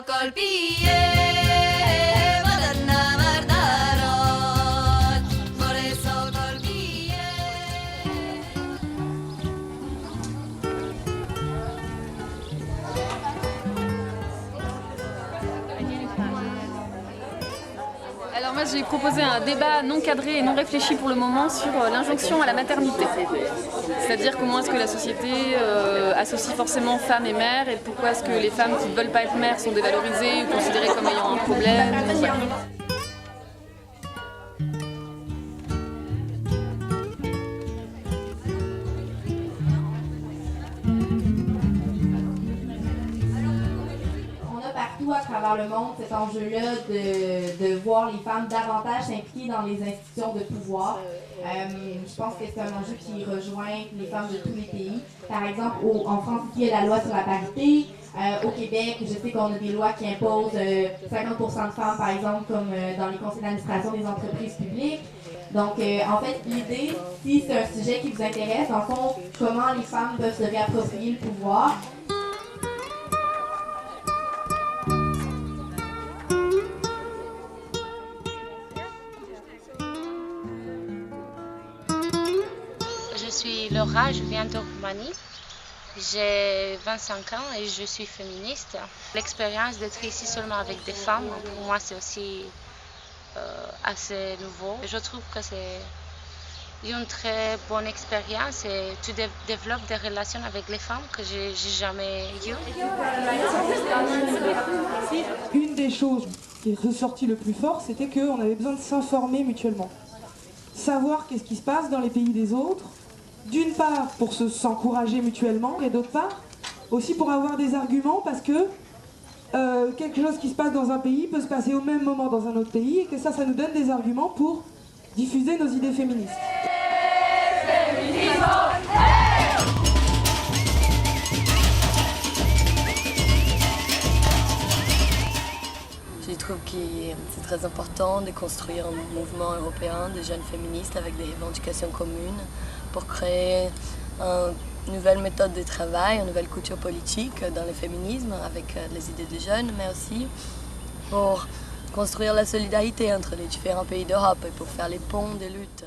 colpire Madonna Mardarot Moreso colpire. Alors moi j'ai proposé un débat non cadré et non réfléchi pour le moment sur l'injonction à la maternité. C'est-à-dire comment est-ce que la société associe forcément femmes et mères et pourquoi est-ce que les femmes qui ne veulent pas être mères sont dévalorisées ou considérées comme ayant un problème. Voilà. Partout à travers le monde, cet enjeu-là de voir les femmes davantage s'impliquer dans les institutions de pouvoir. Je pense que c'est un enjeu qui rejoint les femmes de tous les pays. Par exemple, en France, il y a la loi sur la parité. Au Québec, je sais qu'on a des lois qui imposent 50% de femmes, par exemple, comme dans les conseils d'administration des entreprises publiques. Donc, en fait, l'idée, si c'est un sujet qui vous intéresse, en fond, comment les femmes peuvent se réapproprier le pouvoir. Je suis Laura, je viens de Roumanie. J'ai 25 ans et je suis féministe. L'expérience d'être ici seulement avec des femmes, pour moi, c'est aussi assez nouveau. Je trouve que c'est une très bonne expérience et tu développes des relations avec les femmes que j'ai jamais eues. Une des choses qui est ressortie le plus fort, c'était qu'on avait besoin de s'informer mutuellement. Savoir qu'est-ce qui se passe dans les pays des autres, d'une part pour s'encourager mutuellement et d'autre part aussi pour avoir des arguments parce que quelque chose qui se passe dans un pays peut se passer au même moment dans un autre pays et que ça nous donne des arguments pour diffuser nos idées féministes. Je trouve que c'est très important de construire un mouvement européen de jeunes féministes avec des revendications communes pour créer une nouvelle méthode de travail, une nouvelle culture politique dans le féminisme avec les idées des jeunes, mais aussi pour construire la solidarité entre les différents pays d'Europe et pour faire les ponts de lutte.